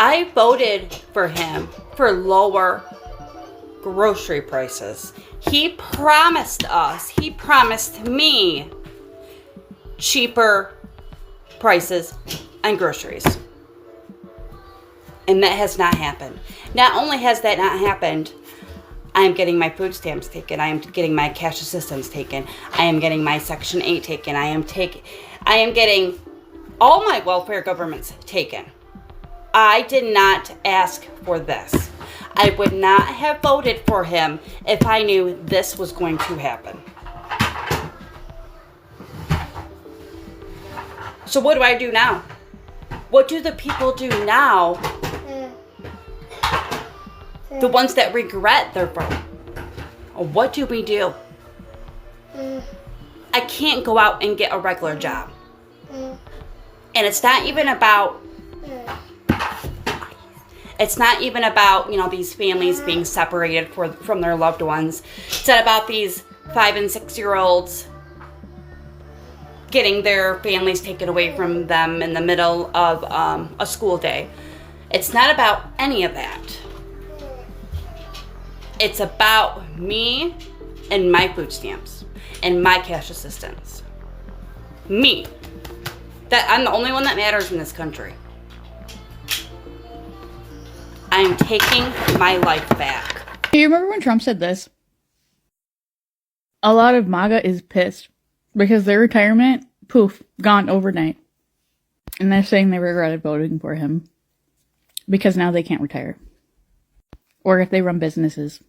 I voted for him for lower grocery prices. He promised me cheaper prices on groceries. And that has not happened. Not only has that not happened, I am getting my food stamps taken. I am getting my cash assistance taken. I am getting my Section 8 taken. I am getting all my welfare governments taken. I did not ask for this. I would not have voted for him if I knew this was going to happen. So what do I do now? What do the people do now? The ones that regret their vote. What do we do? I can't go out and get a regular job. And it's not even about these families being separated from their loved ones. It's not about these 5 and 6 year olds getting their families taken away from them in the middle of a school day. It's not about any of that. It's about me and my food stamps and my cash assistance. Me. That I'm the only one that matters in this country. I'm taking my life back. You remember when Trump said this? A lot of MAGA is pissed because their retirement, poof, gone overnight. And they're saying they regretted voting for him because now they can't retire. Or if they run businesses,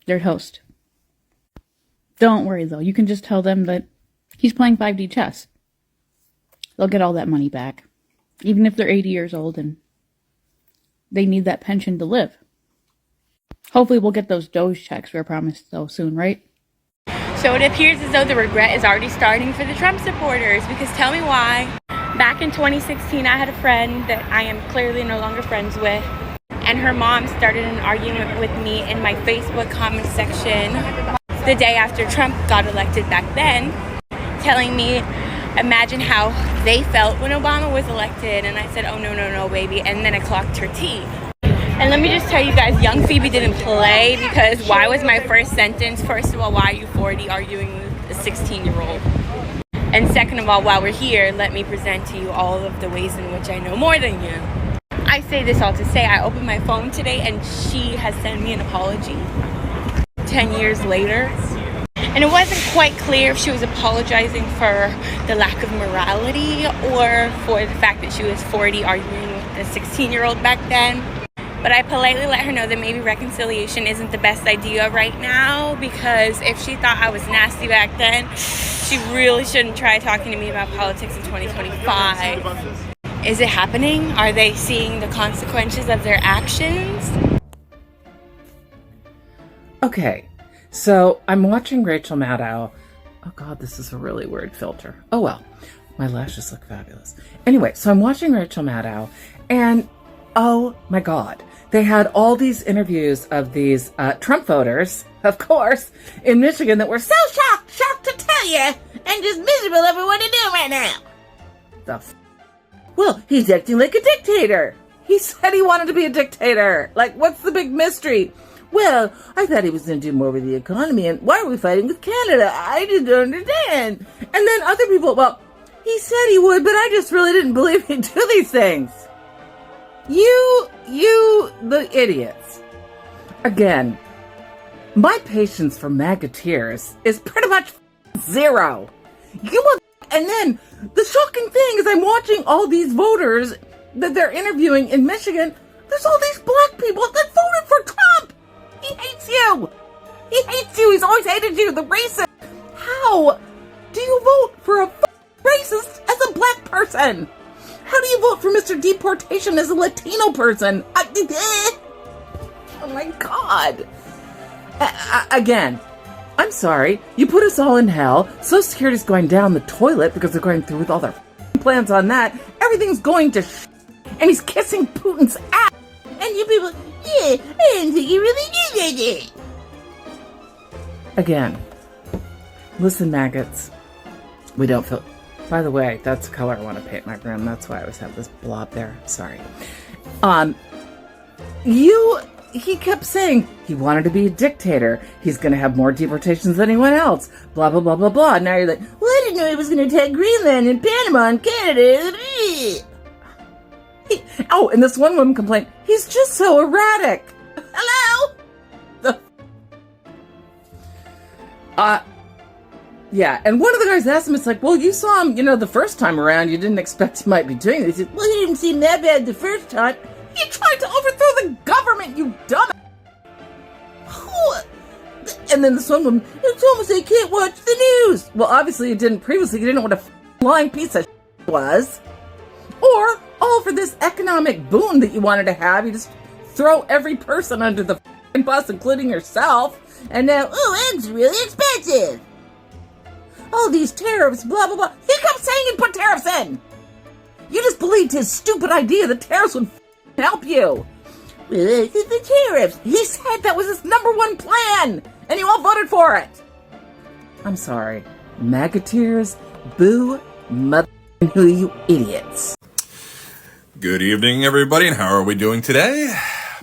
they're toast. Don't worry though, you can just tell them that he's playing 5D chess. They'll get all that money back, even if they're 80 years old and they need that pension to live. Hopefully we'll get those Doge checks we were promised so soon, right? So it appears as though the regret is already starting for the Trump supporters, because tell me why. Back in 2016, I had a friend that I am clearly no longer friends with, and her mom started an argument with me in my Facebook comment section the day after Trump got elected back then, telling me, imagine how they felt when Obama was elected. And I said, oh, no, baby. And then I clocked her tea. And let me just tell you guys, young Phoebe didn't play, because why was my first sentence, first of all, why are you 40 arguing with a 16-year-old? And second of all, while we're here, let me present to you all of the ways in which I know more than you. I say this all to say, I opened my phone today and she has sent me an apology 10 years later. And it wasn't quite clear if she was apologizing for the lack of morality or for the fact that she was 40 arguing with a 16-year-old back then. But I politely let her know that maybe reconciliation isn't the best idea right now, because if she thought I was nasty back then, she really shouldn't try talking to me about politics in 2025. Is it happening? Are they seeing the consequences of their actions? Okay, so I'm watching Rachel Maddow. Oh God, this is a really weird filter. Oh well, my lashes look fabulous. Anyway, so I'm watching Rachel Maddow, and oh my God, they had all these interviews of these Trump voters, of course, in Michigan that were so shocked to tell you, and just miserable everyone to do right now. Well, he's acting like a dictator. He said he wanted to be a dictator. Like, what's the big mystery? Well, I thought he was going to do more with the economy, and why are we fighting with Canada? I didn't understand. And then other people, well, he said he would, but I just really didn't believe he'd do these things. You, the idiots. Again, my patience for MAGAteers is pretty much zero. And then the shocking thing is I'm watching all these voters that they're interviewing in Michigan. There's all these black people that voted for Trump. He hates you. He hates you. He's always hated you. The racist. How do you vote for a racist as a black person? How do you vote for Mr. Deportation as a Latino person? Oh my God. Again, I'm sorry. You put us all in hell. Social Security's going down the toilet because they're going through with all their plans on that. Everything's going to and he's kissing Putin's ass. And you people, yeah, I didn't think you really did it. Again, listen, maggots. We don't feel... By the way, that's the color I want to paint my room. That's why I always have this blob there. Sorry. He kept saying he wanted to be a dictator. He's going to have more deportations than anyone else. Blah, blah, blah, blah, blah. Now you're like, well, I didn't know he was going to attack Greenland and Panama and Canada. And this one woman complained, he's just so erratic. Hello? Yeah, and one of the guys asked him, it's like, well, you saw him, the first time around, you didn't expect he might be doing this. He said, well, he didn't seem that bad the first time. He tried to overthrow the government, you dumb. And then this one woman, it's almost they can't watch the news. Well, obviously you didn't previously. You didn't know what a lying piece of was. Or, all for this economic boon that you wanted to have, you just throw every person under the bus, including yourself. And now, eggs are really expensive. All these tariffs, blah, blah, blah. He kept saying he'd put tariffs in. You just believed his stupid idea that tariffs would help you. Well, the tariffs. He said that was his number one plan, and you all voted for it. I'm sorry. MAGA-teers, boo, mother, who you idiots. Good evening, everybody, and how are we doing today?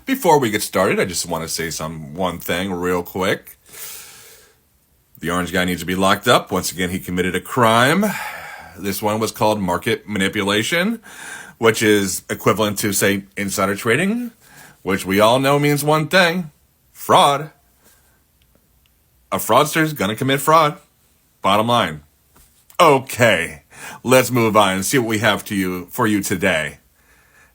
Before we get started, I just want to say one thing real quick. The orange guy needs to be locked up. Once again, he committed a crime. This one was called market manipulation, which is equivalent to, say, insider trading, which we all know means one thing: fraud. A fraudster is going to commit fraud. Bottom line. Okay, let's move on and see what we have for you today.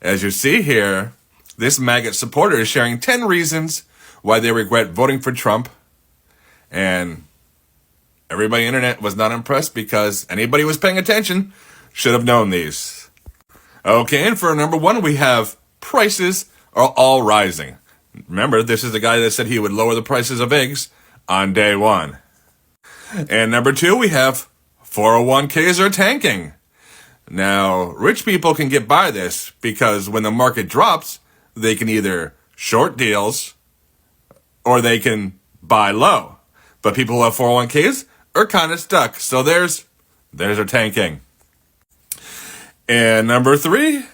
As you see here, this MAGA supporter is sharing 10 reasons why they regret voting for Trump. And everybody on the internet was not impressed because anybody who was paying attention should have known these. Okay, and for number one, we have prices are all rising. Remember, this is the guy that said he would lower the prices of eggs on day one. And number two, we have 401ks are tanking. Now, rich people can get by this because when the market drops, they can either short deals or they can buy low. But people who have 401ks are kind of stuck. So there's our tanking. And number three,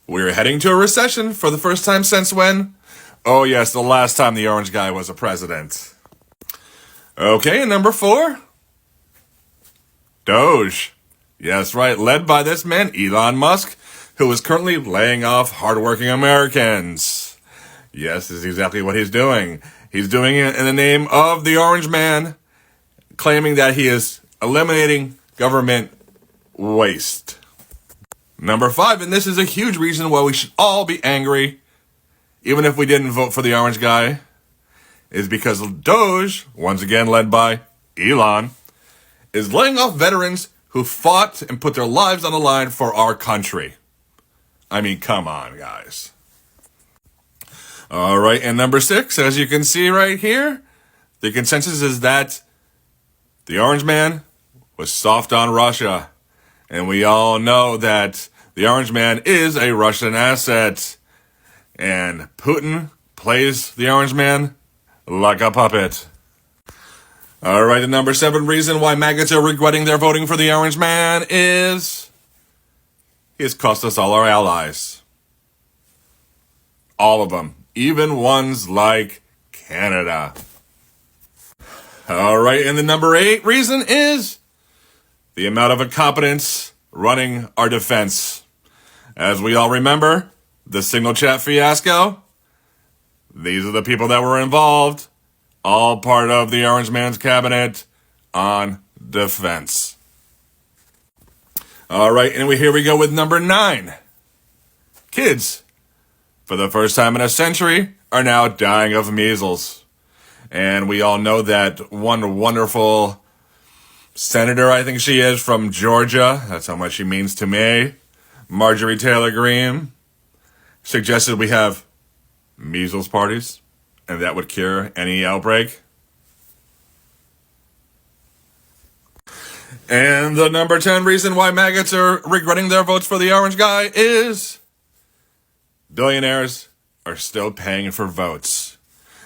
we're heading to a recession for the first time since when? Oh yes, the last time the orange guy was a president. Okay, and number four, Doge. Yes, right, led by this man, Elon Musk, who is currently laying off hardworking Americans. Yes, this is exactly what he's doing. He's doing it in the name of the orange man, claiming that he is eliminating government waste. Number five, and this is a huge reason why we should all be angry, even if we didn't vote for the orange guy, is because Doge, once again led by Elon, is laying off veterans who fought and put their lives on the line for our country. I mean, come on, guys. All right, and number six, as you can see right here, the consensus is that the orange man was soft on Russia. And we all know that the orange man is a Russian asset. And Putin plays the orange man like a puppet. All right, the number seven reason why MAGAs are regretting their voting for the orange man is he's cost us all our allies. All of them. Even ones like Canada. All right, and the number eight reason is the amount of incompetence running our defense. As we all remember, the signal chat fiasco. These are the people that were involved. All part of the orange man's cabinet on defense. All right, and here we go with number 9. Kids, for the first time in a century, are now dying of measles. And we all know that one wonderful senator, I think she is, from Georgia, that's how much she means to me, Marjorie Taylor Greene, suggested we have measles parties, and that would cure any outbreak. And the number 10 reason why maggots are regretting their votes for the orange guy is billionaires are still paying for votes.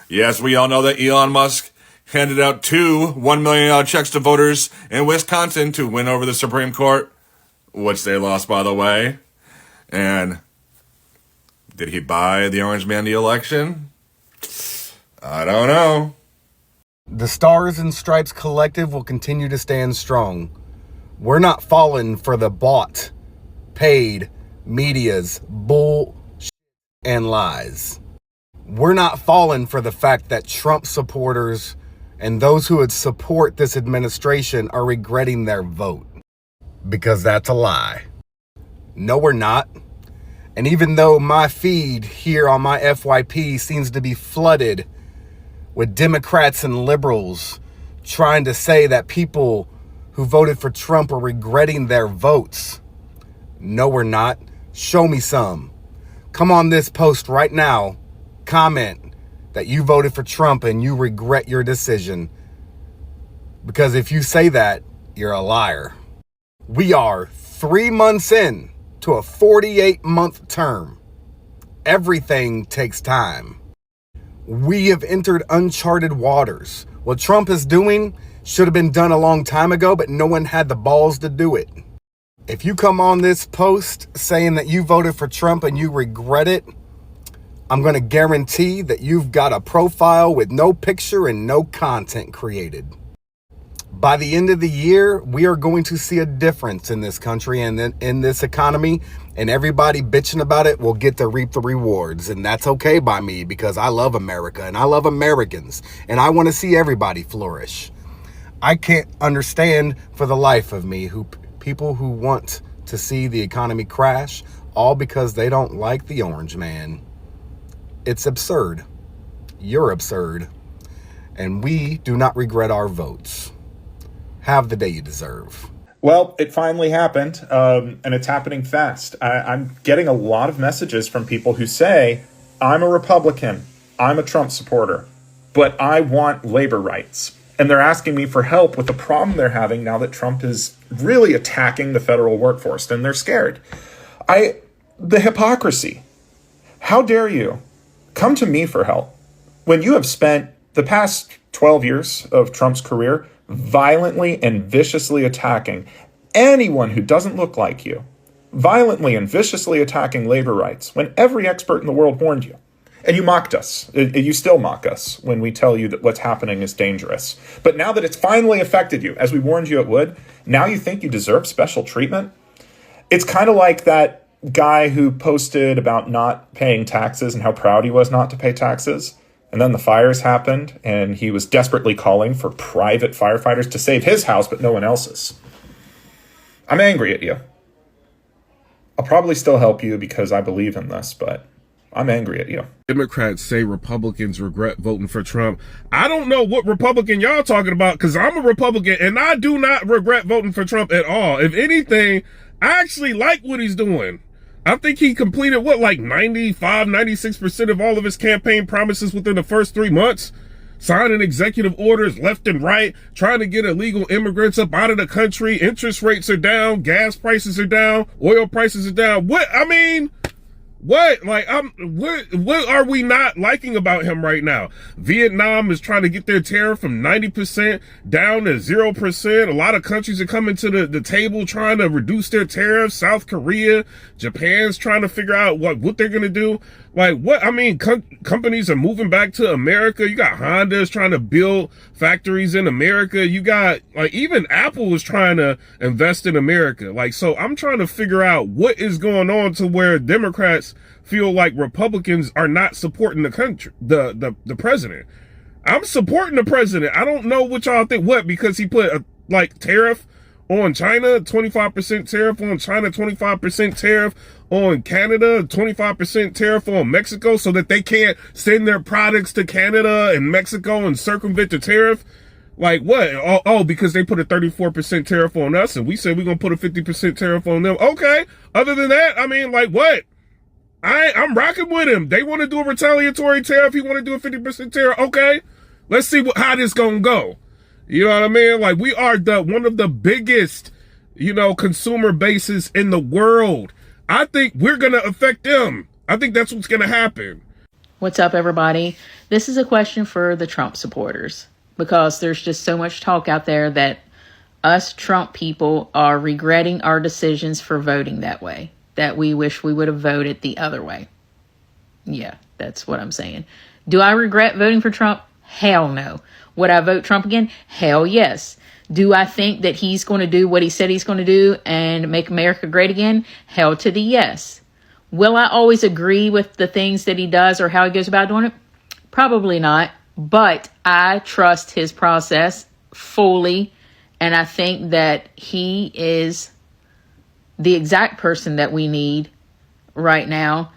Yes, we all know that Elon Musk handed out 2 $1 million checks to voters in Wisconsin to win over the Supreme Court, which they lost, by the way. And Did he buy the Orange Man the election? I don't know. The Stars and Stripes Collective will continue to stand strong. We're not falling for the bought, paid media's bull and lies. We're not falling for the fact that Trump supporters and those who would support this administration are regretting their vote. Because that's a lie. No, we're not. And even though my feed here on my FYP seems to be flooded with Democrats and liberals trying to say that people who voted for Trump are regretting their votes. No, we're not. Show me some. Come on this post right now. Comment that you voted for Trump and you regret your decision. Because if you say that, you're a liar. We are 3 months in to a 48-month term. Everything takes time. We have entered uncharted waters. What Trump is doing should have been done a long time ago, but no one had the balls to do it. If you come on this post saying that you voted for Trump and you regret it, I'm going to guarantee that you've got a profile with no picture and no content created. By the end of the year, we are going to see a difference in this country and in this economy, and everybody bitching about it will get to reap the rewards. And that's okay by me, because I love America and I love Americans and I want to see everybody flourish. I can't understand for the life of me people who want to see the economy crash, all because they don't like the Orange Man. It's absurd. You're absurd. And we do not regret our votes. Have the day you deserve. Well, it finally happened, and it's happening fast. I'm getting a lot of messages from people who say, I'm a Republican, I'm a Trump supporter, but I want labor rights. And they're asking me for help with the problem they're having now that Trump is really attacking the federal workforce, and they're scared. The hypocrisy. How dare you come to me for help when you have spent the past 12 years of Trump's career violently and viciously attacking anyone who doesn't look like you, violently and viciously attacking labor rights when every expert in the world warned you. And you mocked us. You still mock us when we tell you that what's happening is dangerous. But now that it's finally affected you, as we warned you it would, now you think you deserve special treatment? It's kind of like that guy who posted about not paying taxes and how proud he was not to pay taxes. And then the fires happened, and he was desperately calling for private firefighters to save his house, but no one else's. I'm angry at you. I'll probably still help you because I believe in this, but I'm angry at you. Democrats say Republicans regret voting for Trump. I don't know what Republican y'all talking about, because I'm a Republican, and I do not regret voting for Trump at all. If anything, I actually like what he's doing. I think he completed, 96% of all of his campaign promises within the first 3 months. Signing executive orders left and right, trying to get illegal immigrants up out of the country. Interest rates are down, gas prices are down, oil prices are down. What are we not liking about him right now? Vietnam is trying to get their tariff from 90% down to 0%. A lot of countries are coming to the table trying to reduce their tariffs. South Korea, Japan's trying to figure out what they're going to do. Companies are moving back to America. You got Honda's trying to build factories in America. You got, even Apple is trying to invest in America. So I'm trying to figure out what is going on to where Democrats feel like Republicans are not supporting the country, the president. I'm supporting the president. I don't know what y'all think. What? Because he put a tariff on China, 25% tariff on China, 25% tariff on Canada, 25% tariff on Mexico, so that they can't send their products to Canada and Mexico and circumvent the tariff. What? Oh, because they put a 34% tariff on us, and we said we're going to put a 50% tariff on them. Okay. Other than that, what? I'm rocking with him. They want to do a retaliatory tariff. He want to do a 50% tariff. Okay. Let's see how this going to go. You know what I mean? We are one of the biggest, consumer bases in the world. I think we're going to affect them. I think that's what's going to happen. What's up, everybody? This is a question for the Trump supporters, because there's just so much talk out there that us Trump people are regretting our decisions for voting that way, that we wish we would have voted the other way. Yeah, that's what I'm saying. Do I regret voting for Trump? Hell no. Would I vote Trump again? Hell yes. Do I think that he's going to do what he said he's going to do and make America great again? Hell to the yes. Will I always agree with the things that he does or how he goes about doing it? Probably not. But I trust his process fully. And I think that he is the exact person that we need right now.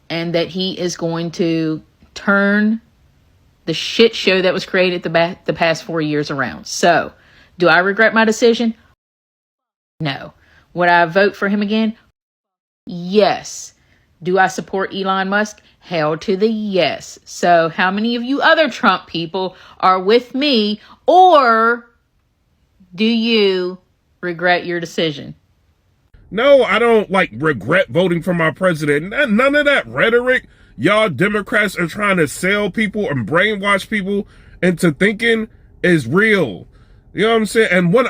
And that he is going to turn the shit show that was created the past 4 years around. So, do I regret my decision? No. Would I vote for him again? Yes. Do I support Elon Musk? Hell to the yes. So, how many of you other Trump people are with me, or do you regret your decision? No, I don't regret voting for my president. None of that rhetoric y'all Democrats are trying to sell people and brainwash people into thinking is real. You know what I'm saying? And when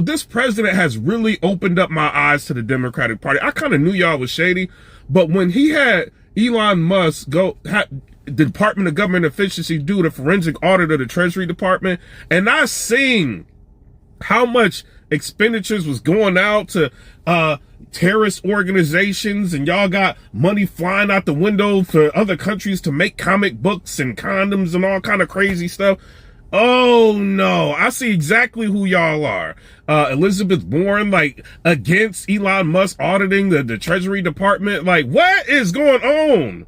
this president has really opened up my eyes to the Democratic Party. I kind of knew y'all was shady, but when he had Elon Musk the Department of Government Efficiency do the forensic audit of the Treasury Department, and I seen how much expenditures was going out to terrorist organizations, and y'all got money flying out the window for other countries to make comic books and condoms and all kind of crazy stuff. Oh no, I see exactly who y'all are. Elizabeth Warren, against Elon Musk auditing the Treasury Department. What is going on?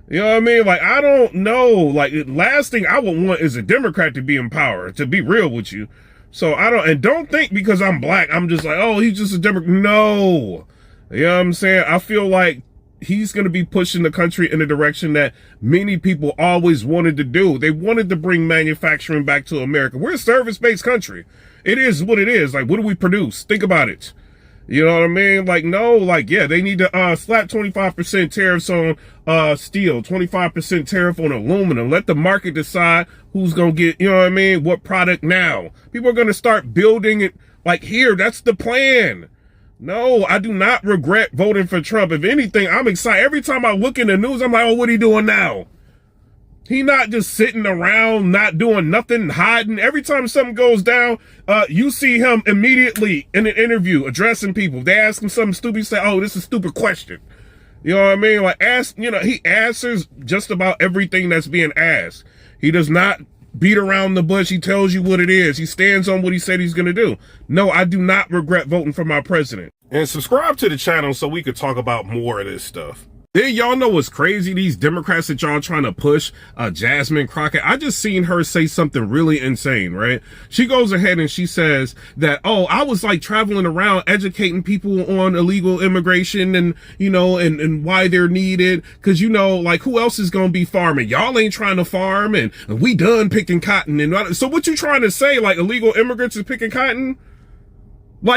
You know what I mean? I don't know. Last thing I would want is a Democrat to be in power, to be real with you. So don't think because I'm black, I'm just oh, he's just a Democrat. No. You know what I'm saying? I feel like he's going to be pushing the country in a direction that many people always wanted to do. They wanted to bring manufacturing back to America. We're a service-based country. It is what it is. What do we produce? Think about it. You know what I mean? They need to slap 25% tariffs on steel, 25% tariff on aluminum. Let the market decide who's going to get, you know what I mean, what product now. People are going to start building it here. That's the plan. No, I do not regret voting for Trump. If anything, I'm excited. Every time I look in the news, I'm oh, what are he doing now? He not just sitting around, not doing nothing, hiding. Every time something goes down, you see him immediately in an interview addressing people. They ask him something stupid, he say, oh, this is a stupid question. You know what I mean? He answers just about everything that's being asked. He does not beat around the bush. He tells you what it is. He stands on what he said he's going to do. No, I do not regret voting for my president. And subscribe to the channel so we could talk about more of this stuff. Then y'all know what's crazy? These Democrats that y'all trying to push, Jasmine Crockett. I just seen her say something really insane, right? She goes ahead and she says that, oh, I was traveling around educating people on illegal immigration and, and why they're needed. Cause who else is going to be farming? Y'all ain't trying to farm and we done picking cotton. And so what you trying to say? Illegal immigrants is picking cotton?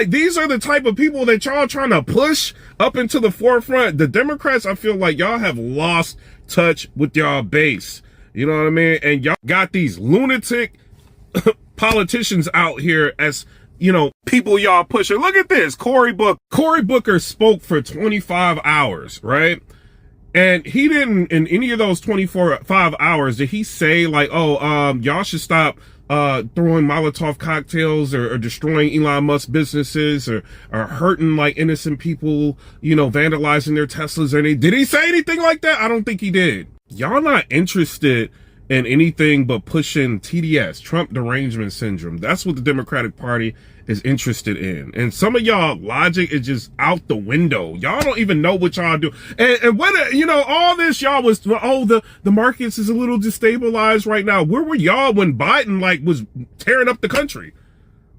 These are the type of people that y'all trying to push up into the forefront. The Democrats, I feel like y'all have lost touch with y'all base. You know what I mean? And y'all got these lunatic politicians out here as, people y'all pushing. Look at this. Cory Booker spoke for 25 hours, right? And he didn't, in any of those 5 hours, did he say y'all should stop throwing Molotov cocktails or destroying Elon Musk businesses or hurting innocent people, vandalizing their Teslas or anything. Did he say anything like that? I don't think he did. Y'all not interested in anything but pushing TDS, Trump derangement syndrome. That's what the Democratic Party is interested in. And some of y'all logic is just out the window. Y'all don't even know what y'all do. And what, all this y'all was, oh, the markets is a little destabilized right now. Where were y'all when Biden was tearing up the country?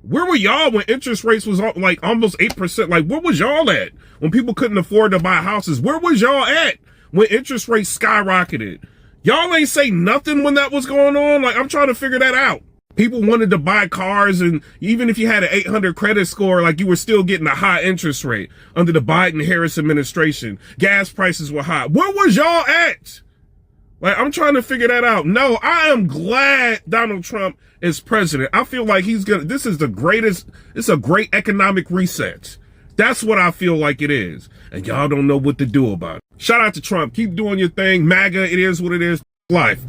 Where were y'all when interest rates was almost 8%? Where was y'all at when people couldn't afford to buy houses? Where was y'all at when interest rates skyrocketed? Y'all ain't say nothing when that was going on. I'm trying to figure that out. People wanted to buy cars, and even if you had an 800 credit score, you were still getting a high interest rate under the Biden-Harris administration. Gas prices were high. Where was y'all at? I'm trying to figure that out. No, I am glad Donald Trump is president. I feel like this is the greatest, it's a great economic reset That's what I feel like it is. And y'all don't know what to do about it. Shout out to Trump. Keep doing your thing. MAGA, it is what it is. Life.